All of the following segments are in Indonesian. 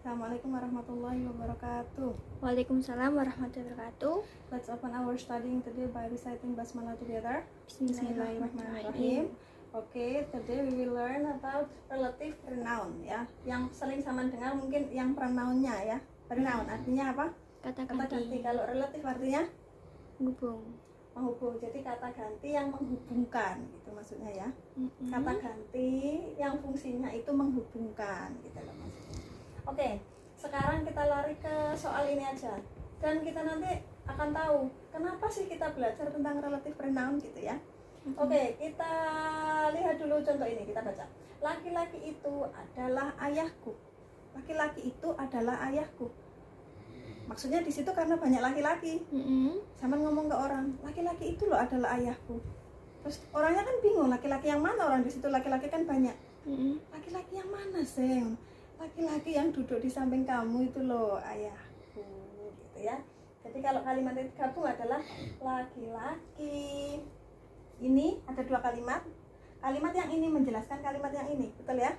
Assalamualaikum warahmatullahi wabarakatuh. Waalaikumsalam warahmatullahi wabarakatuh. Let's open our studying today by reciting basmalah together. Bismillahirrahmanirrahim. Okay, today we will learn about relative pronoun ya. Yang sering sama dengar mungkin yang pronounnya ya. Pronoun artinya apa? Kata Kata ganti. ganti. Kalau relatif artinya Menghubung. menghubung. Jadi kata ganti yang menghubungkan gitu maksudnya ya. Kata ganti yang fungsinya itu menghubungkan gitu loh maksudnya. Oke, sekarang kita lari ke soal ini aja. Dan kita nanti akan tahu kenapa sih kita belajar tentang relative pronoun gitu ya. Oke, kita lihat dulu contoh ini, kita baca. Laki-laki itu adalah ayahku. Laki-laki itu adalah ayahku. Maksudnya di situ karena banyak laki-laki. Sama ngomong ke orang, laki-laki itu loh adalah ayahku. Terus orangnya kan bingung, laki-laki yang mana, orang di situ laki-laki kan banyak. Laki-laki yang mana sih? Laki-laki yang duduk di samping kamu itu loh ayahku gitu ya. Jadi kalau kalimat itu gabung adalah laki-laki. Ini ada dua kalimat. Kalimat yang ini menjelaskan kalimat yang ini, betul ya?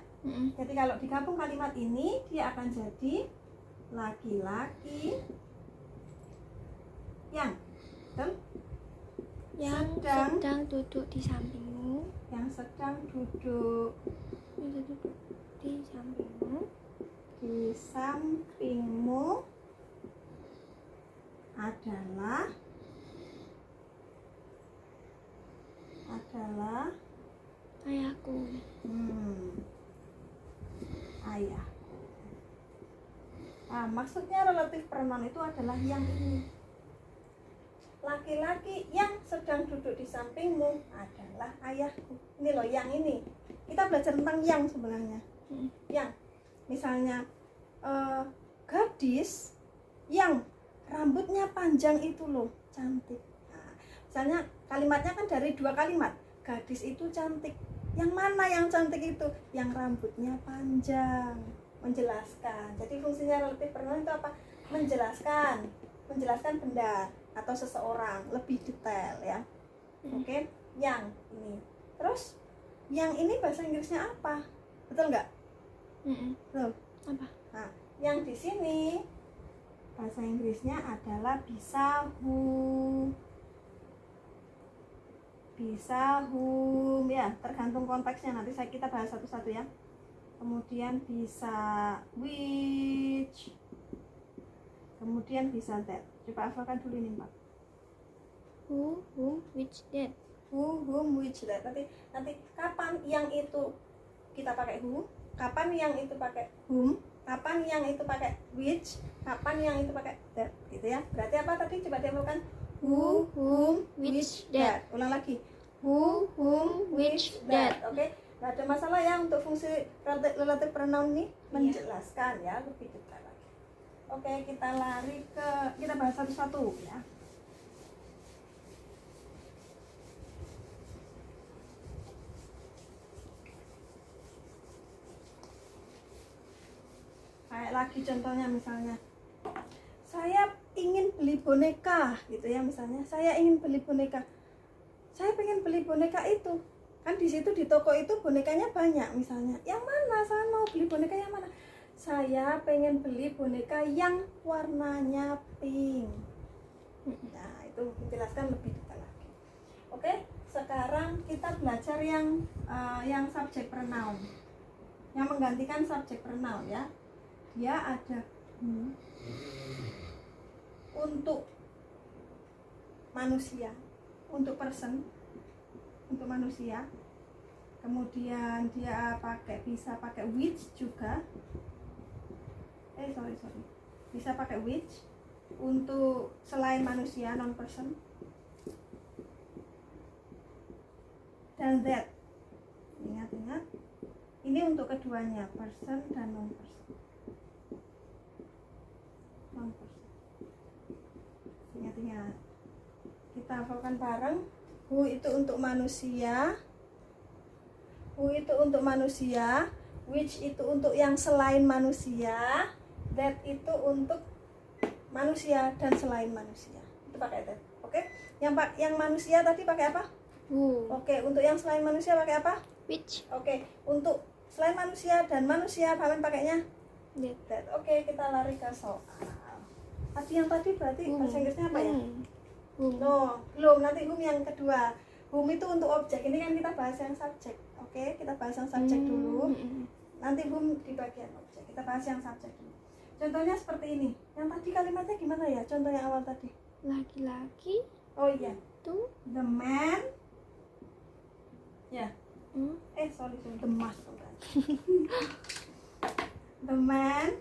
Jadi kalau digabung kalimat ini dia akan jadi laki-laki yang betul? Yang sedang duduk di sampingmu. Yang sedang duduk Di sampingmu. di sampingmu adalah Ayahku. ayah. Nah, maksudnya relative pronoun itu adalah yang ini. Laki-laki yang sedang duduk di sampingmu adalah ayahku. Ini loh yang ini. Kita belajar tentang yang sebenarnya. Yang misalnya gadis yang rambutnya panjang itu loh cantik. Nah, misalnya kalimatnya kan dari dua kalimat. Gadis itu cantik. Yang mana yang cantik itu? Yang rambutnya panjang. Menjelaskan. Jadi fungsinya relative pronoun itu apa? Menjelaskan benda atau seseorang lebih detail ya. Oke, yang ini. Terus yang ini bahasa Inggrisnya apa? Betul nggak? Betul. Apa? Nah, yang di sini bahasa Inggrisnya adalah bisa whom ya, tergantung konteksnya. Nanti kita bahas satu-satu ya. Kemudian bisa which, kemudian bisa that. Coba hafalkan dulu ini Mbak. Who, whom, which, that. Who, whom, which, that. Nanti kapan yang itu kita pakai who, kapan yang itu pakai whom, kapan yang itu pakai which, kapan yang itu pakai that, gitu ya. Berarti apa tadi? Coba dihafalkan. Who, whom, which, that. Ulang lagi. Who, whom, which, that. Oke, nggak ada masalah ya untuk fungsi relative pronoun ini menjelaskan ya lebih detail lagi. Oke, kita bahas satu-satu ya. Kayak lagi contohnya misalnya, saya ingin beli boneka gitu ya misalnya, saya ingin beli boneka. Saya pengen beli boneka itu. Kan di situ di toko itu bonekanya banyak misalnya. Yang mana? Saya mau beli boneka yang mana? Saya pengen beli boneka yang warnanya pink. Nah, itu menjelaskan lebih detail lagi. Oke, sekarang kita belajar yang subject pronoun. Yang menggantikan subject pronoun ya. Dia ada untuk manusia, untuk person, untuk manusia. Kemudian dia bisa pakai which juga. Bisa pakai which untuk selain manusia, non person. Dan that. Ingat. Ini untuk keduanya, person dan non person. Non person. Ingat. Kita hafalkan bareng. Who itu untuk manusia, who itu untuk manusia, which itu untuk yang selain manusia, that itu untuk manusia dan selain manusia. Itu pakai that. Oke? Yang manusia tadi pakai apa? Who. Oke, untuk yang selain manusia pakai apa? Which. Oke, untuk selain manusia dan manusia, Paman pakainya That. Oke, kita lari ke soal. Tadi yang tadi berarti bahasa Inggrisnya apa ya? Whom. No, belum. Nanti whom yang kedua. Whom itu untuk objek. Ini kan kita bahas yang subjek. Oke, kita bahas yang subjek dulu. Nanti whom di bagian objek. Kita bahas yang subjek dulu. Contohnya seperti ini. Yang tadi kalimatnya gimana ya? Contoh yang awal tadi. Laki-laki Oh iya. itu The man. Ya. Sorry, the man. The man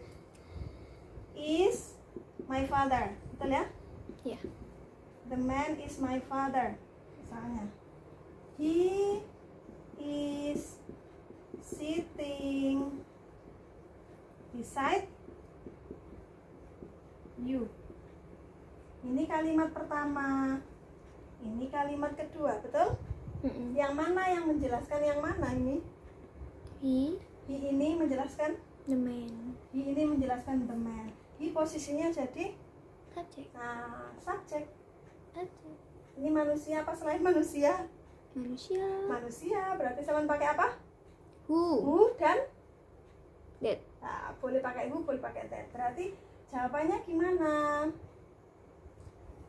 is my father. Betul ya? ya. The man is my father. Misalnya, he is sitting beside you. Ini kalimat pertama. Ini kalimat kedua, betul? Yang mana yang menjelaskan yang mana ini? He, He ini menjelaskan, the man. he ini menjelaskan the man. He posisinya jadi Subject. subjek. Subject. Ini manusia apa selain manusia? Manusia. Manusia berarti selain pakai apa? Who. Who dan That. nah, boleh pakai who, boleh pakai that. Berarti jawabannya gimana?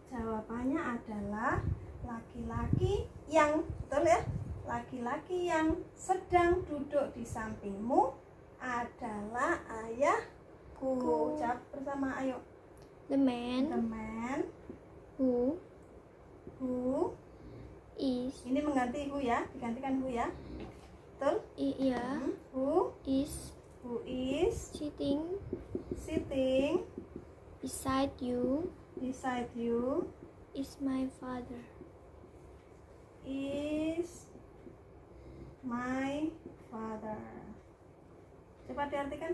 Jawabannya adalah laki-laki yang, betul ya? Laki-laki yang sedang duduk di sampingmu adalah ayahku. Jawab bersama, ayo. The man The man who who, is ini mengganti who ya, digantikan who ya. Betul? iya Who is is sitting sitting beside you beside you is my father. is my father. Coba diartikan.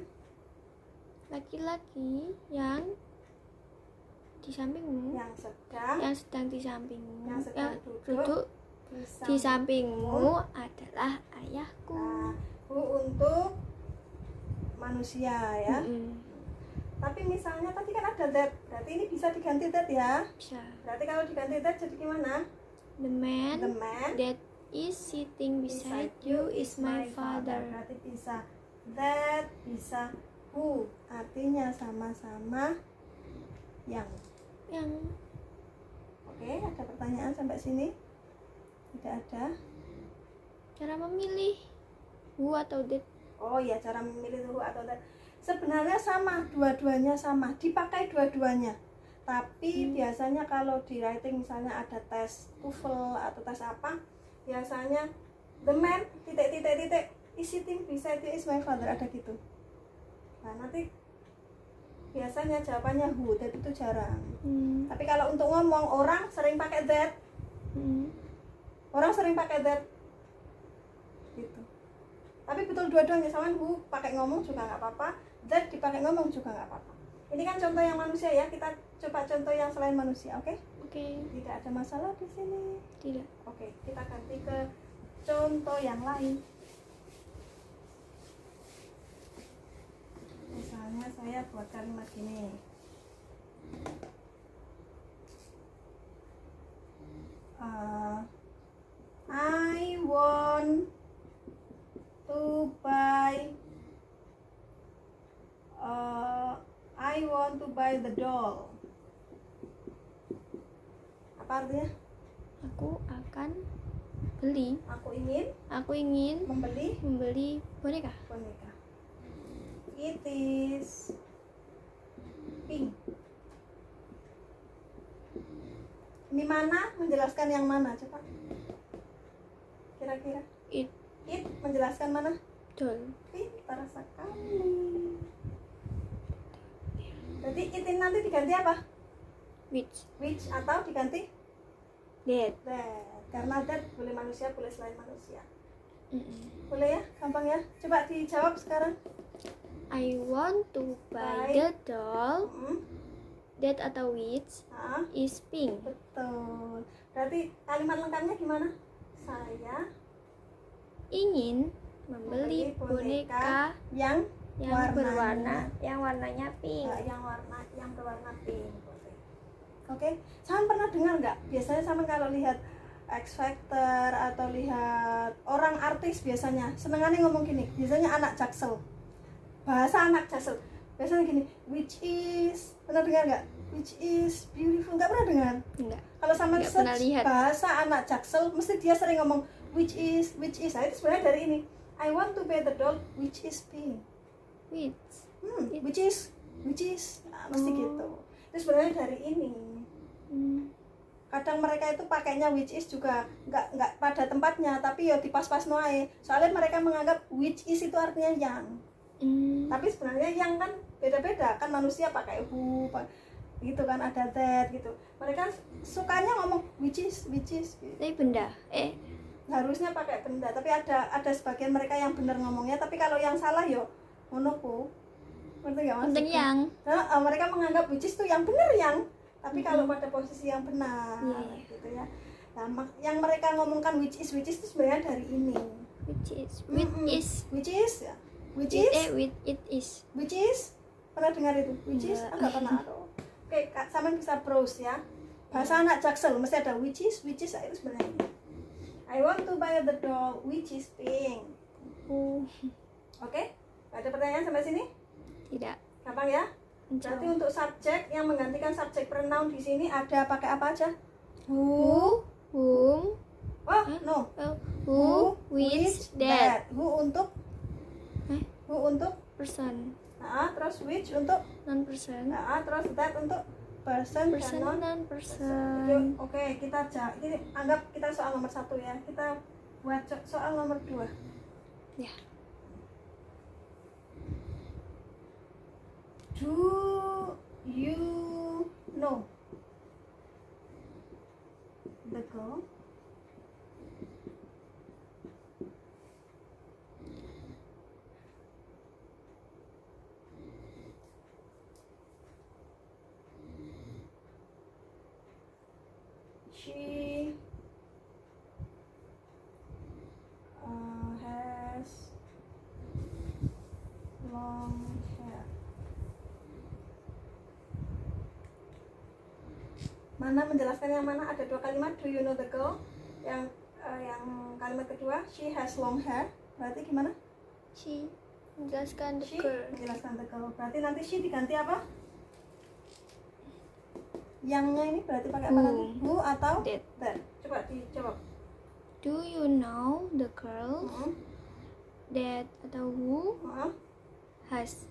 Laki-laki yang di sampingmu, Yang sedang yang sedang di sampingmu, Yang sedang yang duduk duduk di sampingmu adalah ayahku. Nah, who untuk manusia ya. Tapi misalnya tadi kan ada that, berarti ini bisa diganti that ya. Bisa. Berarti kalau diganti that jadi gimana? The man The man that is sitting beside you is my father. Berarti bisa that, bisa who, artinya sama-sama yang. Oke, ada pertanyaan sampai sini? Tidak ada. Cara memilih who atau that. Oh ya, cara memilih who atau that sebenarnya sama, dua-duanya sama, dipakai dua-duanya. Tapi biasanya kalau di writing misalnya ada tes TOEFL atau tes apa, biasanya the man titik is sitting beside you is my father, ada gitu. Nah nanti biasanya jawabannya who, that itu jarang. Tapi kalau untuk ngomong orang sering pakai that. Orang sering pakai that gitu. Tapi betul dua-duanya sama, who pakai ngomong juga nggak apa-apa, that dipakai ngomong juga nggak apa-apa. Ini kan contoh yang manusia ya, kita coba contoh yang selain manusia, oke? Oke. Tidak ada masalah di sini. Tidak. Oke, kita ganti ke contoh yang lain. Misalnya saya buat kalimat gini. I want to buy the doll. Apa artinya? Aku akan beli. Aku ingin membeli boneka. boneka. It is pink. Ini mana menjelaskan yang mana? Coba. Kira-kira. It Menjelaskan mana? doll. Pintar sekali. Jadi it ini nanti diganti apa? Which atau diganti That. that. Karena that boleh manusia, boleh selain manusia. Boleh ya? Gampang ya? Coba dijawab sekarang. I want to buy the doll. That atau which is pink. Betul. Berarti kalimat lengkapnya gimana? Saya ingin membeli boneka yang warnanya pink. yang berwarna pink. Oke. Sama pernah dengar nggak? Biasanya sama kalau lihat X Factor atau lihat orang artis biasanya senengannya ngomong gini. Biasanya anak Jaksel. Bahasa anak Jaksel. Biasanya gini, which is, pernah dengar nggak? Which is beautiful, nggak pernah dengar? Enggak. Kalau sama Nggak pernah lihat. bahasa anak Jaksel, mesti dia sering ngomong which is. Nah itu sebenarnya dari ini. I want to buy the doll which is pink. Which. Which is. Nah, mesti gitu. Itu sebenarnya dari ini. Kadang mereka itu pakainya which is juga nggak pada tempatnya, tapi ya di pas-pas noae. Soalnya mereka menganggap which is itu artinya yang. Tapi sebenarnya yang kan beda-beda, kan manusia pakai who, gitu kan, ada that gitu. Mereka sukanya ngomong which is gitu. Tapi benda. Harusnya pakai benda, tapi ada sebagian mereka yang benar ngomongnya, tapi kalau yang salah yo monopo. Ngerti nggak maksudnya? Penting yang. Nah, mereka menganggap which is tuh yang benar yang, tapi kalau pada posisi yang benar, gitu ya. Nah, yang mereka ngomongkan which is itu sebenarnya dari ini. Which is. Ya. Which is. Pernah dengar itu? Which is? Enggak pernah. Oke, sampean bisa browse ya. Bahasa anak Jaksel mesti ada which is itu sebenarnya ini. I want to buy the doll which is pink. Oke? Ada pertanyaan sampai sini? Tidak. Gampang ya? Berarti untuk subjek yang menggantikan subjek pronoun di sini ada pakai apa aja? Who, whom, no. who, which, that. Who untuk Person. Terus which untuk Non-person. terus that untuk person Person, dan non-person. Oke, kita ini anggap kita soal nomor 1 ya. Kita buat soal nomor 2. Ya. Do you know the girl? She has long hair. Mana menjelaskan yang mana? Ada 2 kalimat. Do you know the girl? Yang kalimat kedua, she has long hair. Berarti gimana? She menjelaskan the She girl. menjelaskan the girl. Berarti nanti she diganti apa? Yangnya ini berarti pakai apa nanti? Who atau that? Coba dijawab. Do you know the girl that atau who has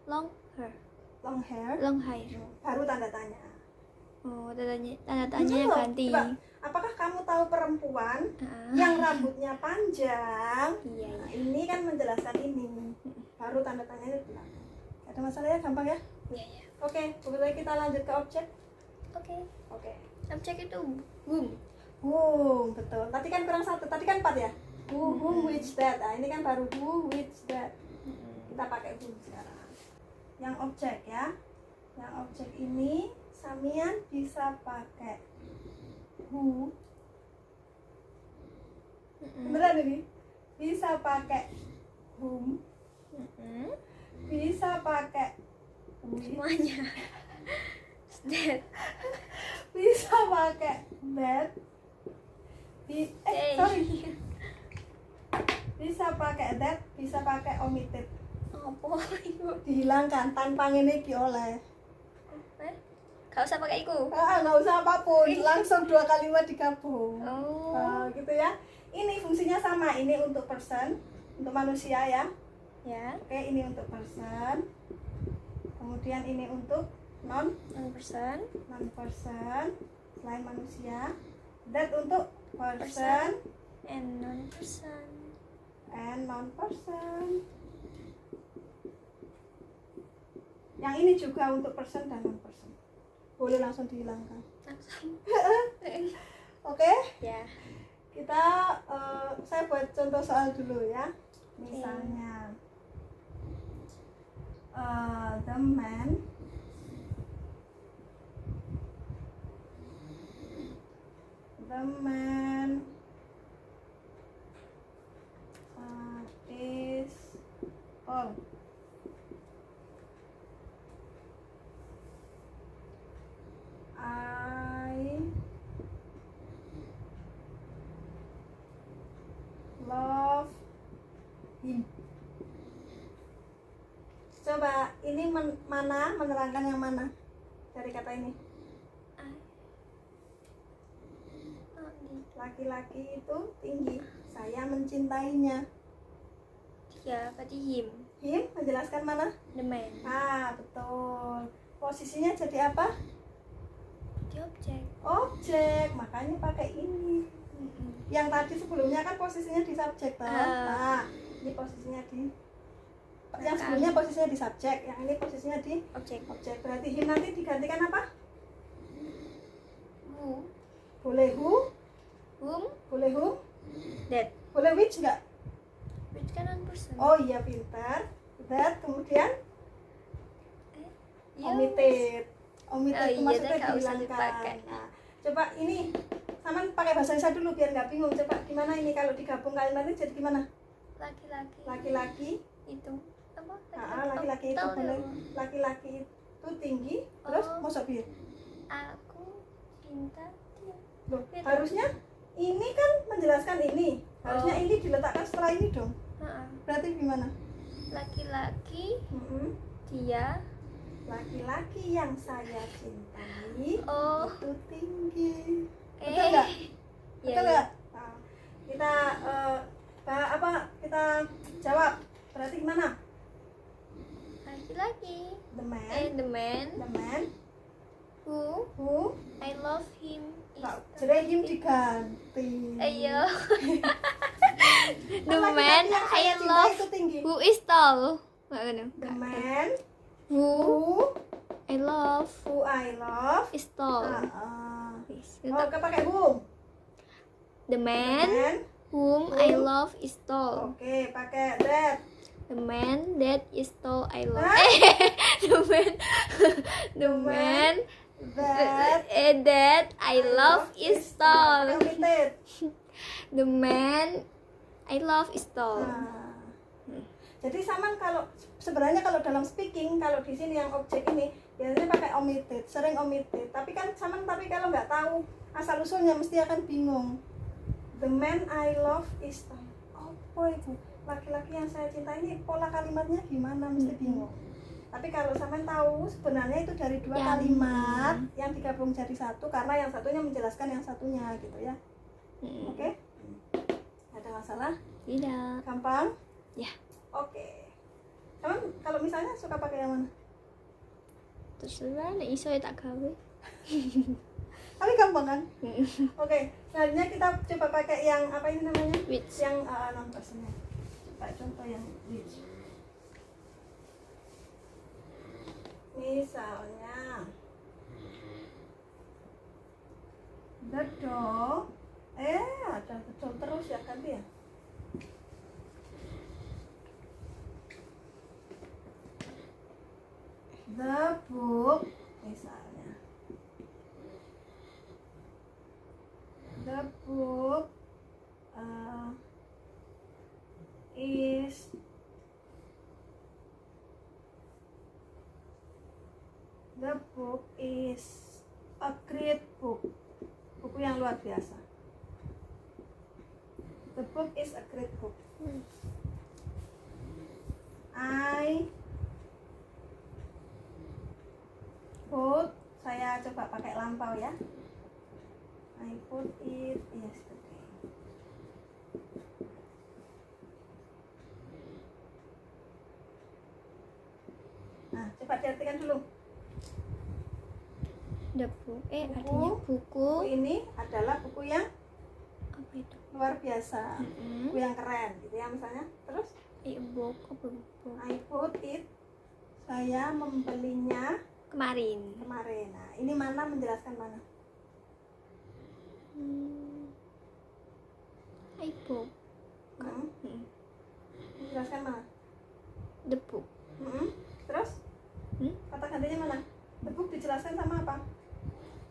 long hair? Long hair. Long hair. Baru tanda tanya. Oh, tanda tanya ganti. Coba, apakah kamu tahu perempuan yang rambutnya panjang? Iya. Nah, ini kan menjelaskan ini. Baru tanda tanya itu belakang. Ada masalah ya, gampang ya? Iya. Oke, kemudian kita lanjut ke objek. Oke. Objek itu whom. Betul. Tadi kan kurang 1, tadi kan 4 ya? Whom, which, that. Nah, ini kan baru who, which, that. Kita pakai whom sekarang. Yang objek ya. Yang objek ini samian bisa pakai who. Beneran ini? Bisa pakai whom. Bisa pakai which. Semuanya. That. Bisa pakai that. Bisa pakai that, bisa pakai omitted. Apa itu? Dihilangkan tanpa ngene iki oleh. Gak usah pakai itu. Nggak usah apapun, langsung 2 kalimat digabung. Gitu ya. Ini fungsinya sama, ini untuk person, untuk manusia ya. Ya. Oke, ini untuk person. Kemudian ini untuk non-person selain manusia. That untuk person and non-person. Yang ini juga untuk person dan non-person. Boleh langsung dihilangkan. Oke? Ya. Kita saya buat contoh soal dulu ya. Misalnya the man is tall. I love him. Coba ini mana? Menerangkan yang mana dari kata ini? Laki-laki itu tinggi. Saya mencintainya. Dia berarti him. Him menjelaskan mana? The man. Betul. Posisinya jadi apa? Dia objek. Objek, makanya pakai ini. Yang tadi sebelumnya kan posisinya di subjek, toh. Nah, ini posisinya di yang sebelumnya posisinya di subjek, yang ini posisinya di Objek. objek. Berarti him nanti digantikan apa? Who. Boleh who? Whom. Boleh who? That. Boleh which enggak? Which kan non-person. Oh iya, pintar. That, kemudian omitted. Omitted itu iya, maksudnya nggak usah dihilangkan. dipakai. Nah, coba ini sama pakai bahasa Indonesia dulu biar nggak bingung. Coba gimana ini kalau digabung kalimatnya jadi gimana? Laki-laki. Laki-laki. Itu apa? Laki-laki itu Tahu boleh. dong. Laki-laki itu tinggi. Terus Oh. masuk biar. Aku cinta dia. Loh, Gitu. harusnya ini kan menjelaskan ini. Harusnya Oh. ini diletakkan setelah ini dong. Ha-ha. Berarti gimana? Laki-laki Mm-mm. dia. Laki-laki yang saya cintai Oh. itu tinggi. Betul nggak? Iya, Betul iya. nggak? Nah, kita kita jawab. Berarti gimana? Laki-laki. The man, The man the man who who I love him is nggak, jadi him diganti. Ayo. Kan The laki-laki man yang saya I cintai love itu tinggi. who is tall. Nggak ano. The man Who who I love I love. is tall. Yes, Oh, pakai who? The The man man. whom I love is tall. Oke, pakai that. The man that is tall I love. Hah? The man the man That that I love is tall. Pakai omitted. The man I love is tall. Nah, jadi sama kalau sebenarnya kalau dalam speaking, kalau di sini yang objek ini biasanya pakai omitted, sering omitted. Tapi kan sama, tapi kalau nggak tahu asal usulnya mesti akan bingung. The man I love is tall. Apa itu? Laki-laki yang saya cintai ini pola kalimatnya gimana, mesti bingung. Tapi kalau sampean tahu sebenarnya itu dari dua kalimat yang digabung jadi satu karena yang satunya menjelaskan yang satunya gitu ya. Oke? Ada masalah? Tidak. Gampang? Ya. Oke. Kamu kalau misalnya suka pakai yang mana? Terserah, nek iso ya tak gawe. Tapi gampang kan? Oke. Selanjutnya kita coba pakai yang apa ini namanya? Which? Yang non personal. Coba contoh yang which. Misalnya the dog. Ada betul terus ya ganti ya. The book, misalnya. The book is a great book. Buku yang luar biasa. The book is a great book. I put, saya coba pakai lampau ya. I put it yesterday. Nah, coba diartikan dulu. The book. Artinya buku. Buku ini adalah buku yang Apa itu? luar biasa, buku yang keren gitu ya misalnya. Terus Book. Apa book? I put it, saya membelinya Kemarin. kemarin. Nah, ini mana menjelaskan mana? I book. Menjelaskan mana? The book. Terus kata gantinya mana? The book dijelaskan sama apa?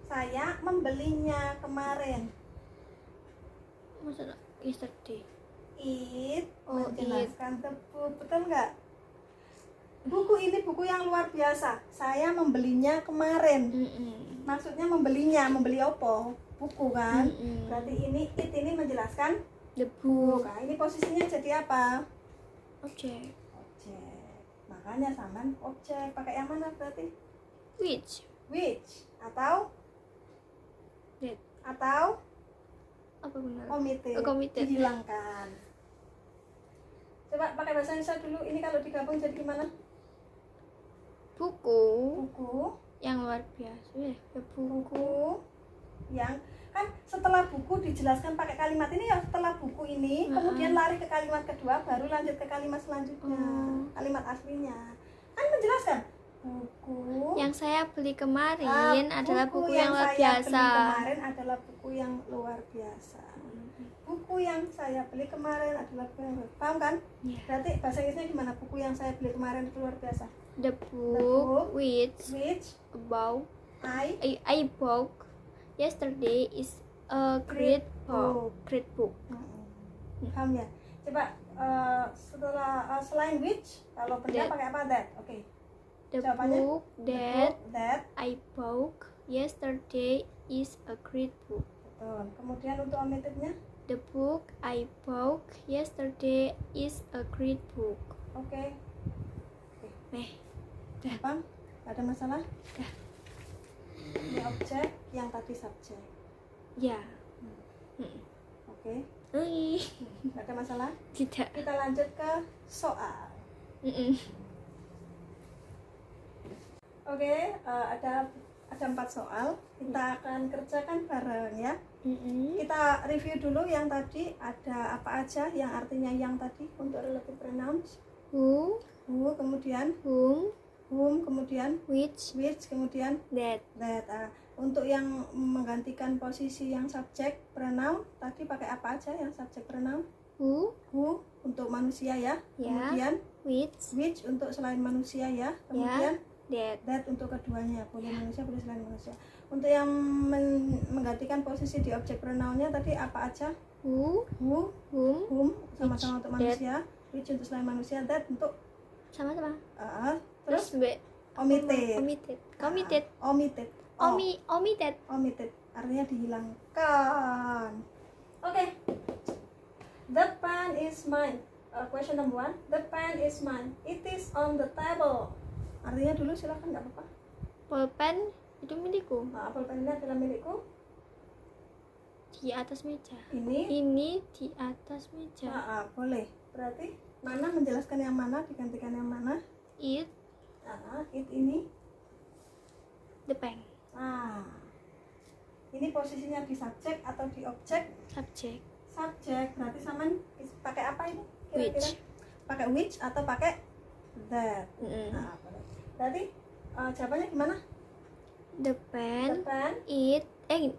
Saya membelinya kemarin. Maksudnya yesterday. It Oh, menjelaskan the book, betul nggak? Buku ini buku yang luar biasa. Saya membelinya kemarin. Maksudnya membelinya, membeli apa? Buku kan? Berarti ini menjelaskan The buku. book. Nah, ini posisinya jadi apa? Objek. Objek. Makanya saman objek. Pakai yang mana berarti? Which. Atau That. atau Apa benar? omitted. Omitted. Dihilangkan. Coba pakai bahasa Indonesia dulu. Ini kalau digabung jadi gimana? Buku Buku. yang luar biasa. Ya, Buku yang kan setelah buku dijelaskan pakai kalimat ini ya, setelah buku ini kemudian lari ke kalimat kedua baru lanjut ke kalimat selanjutnya. Kalimat aslinya kan menjelaskan buku yang saya beli kemarin adalah buku yang luar saya biasa. beli kemarin adalah buku yang luar biasa. Buku yang saya beli kemarin adalah buku yang paham kan? Yeah. Berarti bahasa Inggrisnya gimana? Buku yang saya beli kemarin itu luar biasa. The book which About I bought yesterday is a great book. Paham ya? Coba setelah selain which, kalau benda That. pakai apa? That. Oke. The Jawabannya? book The book that that. I bought yesterday is a great book. Betul. Kemudian untuk omittednya? The book I bought yesterday is a great book. Oke. Gampang. Gak ada masalah? Ini objek, yang tadi subjek. Ya. Oke. Ui. Gak ada masalah? Tidak. Kita lanjut ke soal. Oke, ada 4 soal. Kita akan kerjakan bareng ya. Kita review dulu yang tadi. Ada apa aja yang artinya yang tadi untuk relative pronouns? Who, Kemudian whom, kemudian which, kemudian that. Untuk yang menggantikan posisi yang subjek pronoun tadi pakai apa aja yang subjek pronoun? Who, untuk manusia ya. Ya. Kemudian which, untuk selain manusia ya. Kemudian that. untuk keduanya, boleh manusia boleh selain manusia. Untuk yang menggantikan posisi di objek pronounnya tadi apa aja? Who, Whom sama-sama untuk that. manusia, which untuk selain manusia, that untuk sama-sama. terus B. omitted. Omitted artinya dihilangkan. Oke. The pen is mine. Question number 1. The pen is mine. It is on the table. Artinya dulu silakan, nggak apa-apa. Pulpen itu milikku. Pulpen ini adalah milikku. Di atas meja. Ini di atas meja. boleh. Berarti mana menjelaskan yang mana, digantikan yang mana? It It ini. the pen. Ini posisinya di subjek atau di objek? Subjek. Subjek. Berarti sama pakai apa ini? Kira-kira? Which. Pakai which atau pakai that? Mm-mm. Boleh. Berarti jawabannya gimana? The pen. The pen.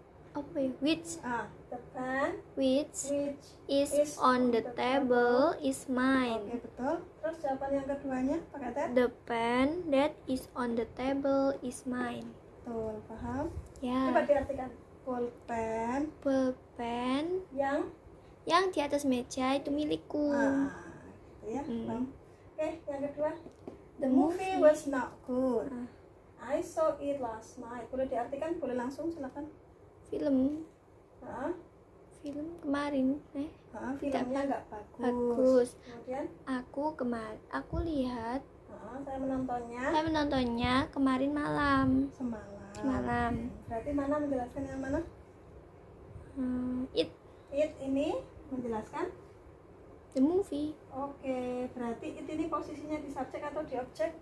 Which The pen which which is on the table is mine. Oke, betul. Terus jawaban yang keduanya pakai that? The pen that is on the table is mine. Betul, paham? Ya. Coba diartikan. Pulpen Pulpen yang di atas meja itu milikku. gitu ya. Paham? Oke, yang kedua. The movie. movie was not good. I saw it last night. Boleh diartikan? Boleh langsung, silakan. Film kemarin Filmnya nggak bagus. Kemudian aku lihat saya menontonnya kemarin malam. semalam. Berarti mana menjelaskan yang mana? It ini menjelaskan the movie. Oke, berarti it ini posisinya di subjek atau di objek?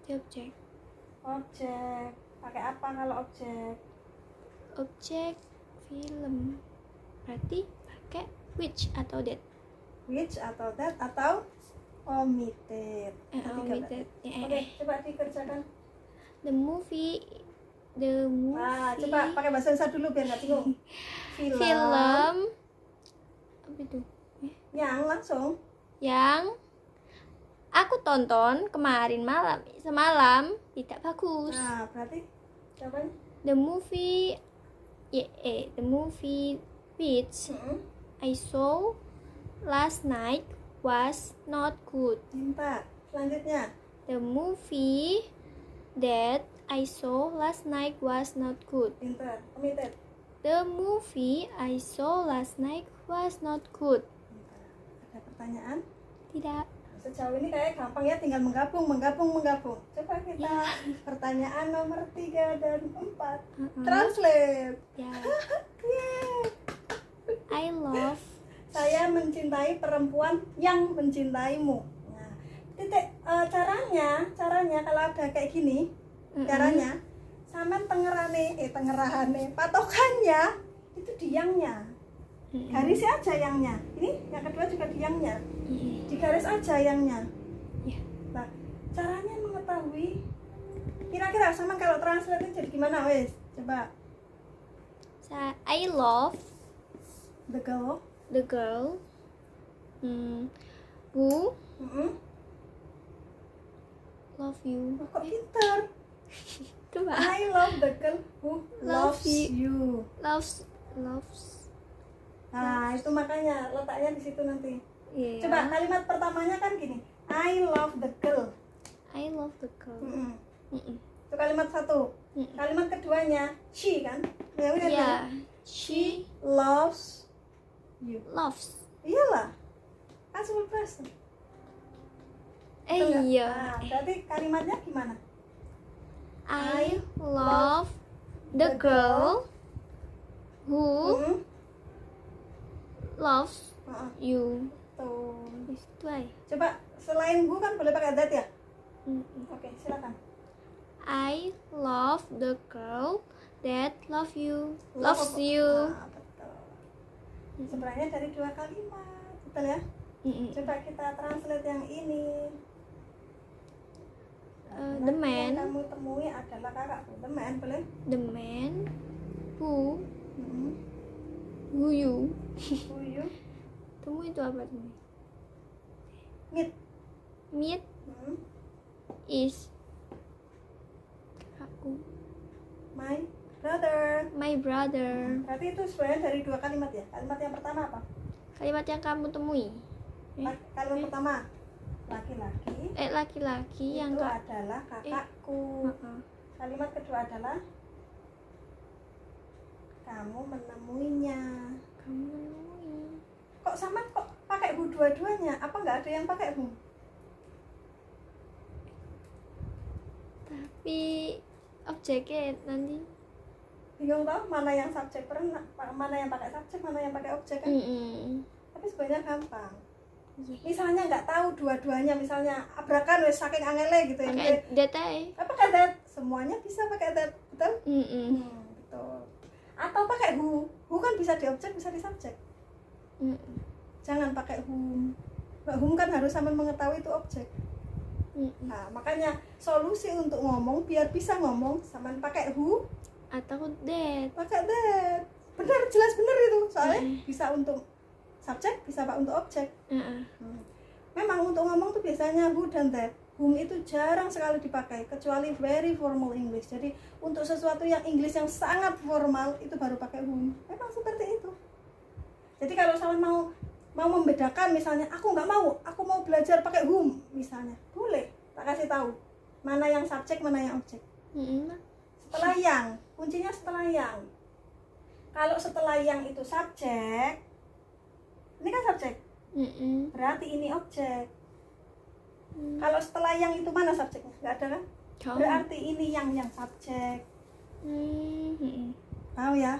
Di objek. Objek. Pakai apa kalau objek? Objek film. Berarti pakai which atau that. Which atau that atau omitted. Omitted. Oke, coba dikerjakan. The movie. Coba pakai bahasa Indonesia dulu biar nggak bingung. Film. Apa itu? Yang langsung. Yang aku tonton semalam tidak bagus. Berarti jawabannya? The movie which I saw last night was not good. Pintar. Selanjutnya. The movie that I saw last night was not good. Pintar. Omitted. The movie I saw last night was not good. Ada pertanyaan? Tidak. Sejauh ini kayak gampang ya, tinggal menggabung. Coba kita pertanyaan nomor 3 dan 4. Translate. Ya. Yeay. I love. Saya mencintai perempuan yang mencintaimu. Nah, caranya kalau ada kayak gini, caranya sampean tengerane, patokannya itu diangnya. Garis aja yangnya. Ini yang kedua juga diangnya. Digaris aja yangnya. Nah, caranya mengetahui kira-kira sama kalau translate ini jadi gimana wes? Coba. I love The girl who love you. Kok pintar? Coba. I love the girl who loves you. Loves. Nah, itu makanya letaknya di situ nanti. Yeah. Coba kalimat pertamanya kan gini. I love the girl. I love the girl. Itu kalimat satu. Kalimat keduanya she kan? Ya udah. Yeah. She loves you. Loves. Iyalah. Kan simple present. Betul nggak? Iya. Nah, berarti kalimatnya gimana? I love the girl who loves you. Tuh. Itu aja. Coba selain who kan boleh pakai that ya? Oke, silakan. I love the girl that loves you. Nah, betul. Sebenarnya dari 2 kalimat, betul ya? Coba kita translate yang ini. The man. Yang kamu temui adalah kakakku. The man, boleh? The man who you. Who you Temu itu apa tuh? Meet is aku. My brother. Berarti itu sebenarnya dari 2 kalimat ya. Kalimat yang pertama apa? Kalimat yang kamu temui. Kalimat pertama Laki-laki yang itu adalah kakakku. Kalimat kedua adalah kamu menemuinya. Kok sama kok pakai who dua-duanya? Apa nggak ada yang pakai who? Tapi objeknya nanti. Bingung tau mana yang subjek mana yang pakai subjek, mana yang pakai objek kan? Tapi sebenarnya gampang. Misalnya nggak tahu dua-duanya, misalnya abrakan wes saking angele gitu ya. Pakai data Apa pakai that? Semuanya bisa pakai that, betul? Betul. Atau pakai who. Who kan bisa di objek, bisa di subjek. Jangan pakai whom. Whom kan harus sampai mengetahui itu objek. Nah, makanya solusi untuk ngomong biar bisa ngomong sama pakai who atau that. Pakai that. Benar, jelas benar itu. Soalnya bisa untuk subjek, bisa pak untuk objek. Memang untuk ngomong tuh biasanya who dan that. Whom itu jarang sekali dipakai kecuali very formal English. Jadi untuk sesuatu yang English yang sangat formal itu baru pakai whom. Memang seperti itu. Jadi kalau kalian mau membedakan, misalnya aku mau belajar pakai whom misalnya, boleh tak kasih tahu mana yang subjek mana yang objek. Setelah yang, kuncinya setelah yang. Kalau setelah yang itu subjek, ini kan subjek, berarti ini objek. Kalau setelah yang itu mana subjeknya? Nggak ada kan? Berarti ini yang subjek. Tahu ya?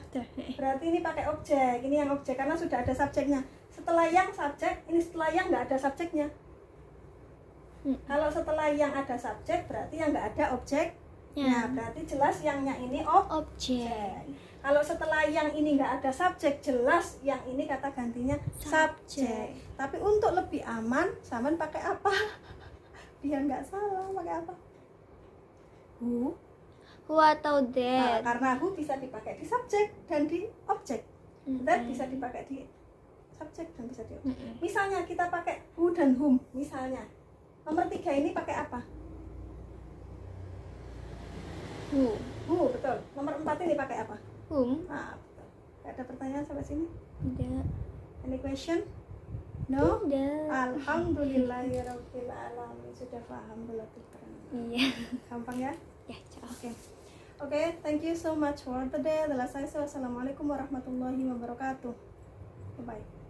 Berarti ini pakai objek, ini yang objek karena sudah ada subjeknya. Setelah yang subjek, ini setelah yang nggak ada subjeknya. Kalau setelah yang ada subjek, berarti yang nggak ada objek. Nah, berarti jelas yangnya ini objek. Kalau setelah yang ini nggak ada subjek, jelas yang ini kata gantinya subjek. Tapi untuk lebih aman, Saman pakai apa? Biar nggak salah, pakai apa? Who atau that. Karena who bisa dipakai di subjek dan di objek. That bisa dipakai di subjek dan bisa di objek. Misalnya kita pakai who dan whom. Misalnya nomor 3 ini pakai apa? Who, betul. Nomor 4 ini pakai apa? Whom. Nah, betul. Gak ada pertanyaan sampai sini? Tidak. Any question? No? Tidak. Alhamdulillahirabbil alamin. Sudah paham belum? Iya. Gampang ya? Ya, Oke, thank you so much for today. Adalah saya. Wassalamualaikum warahmatullahi wabarakatuh. Bye.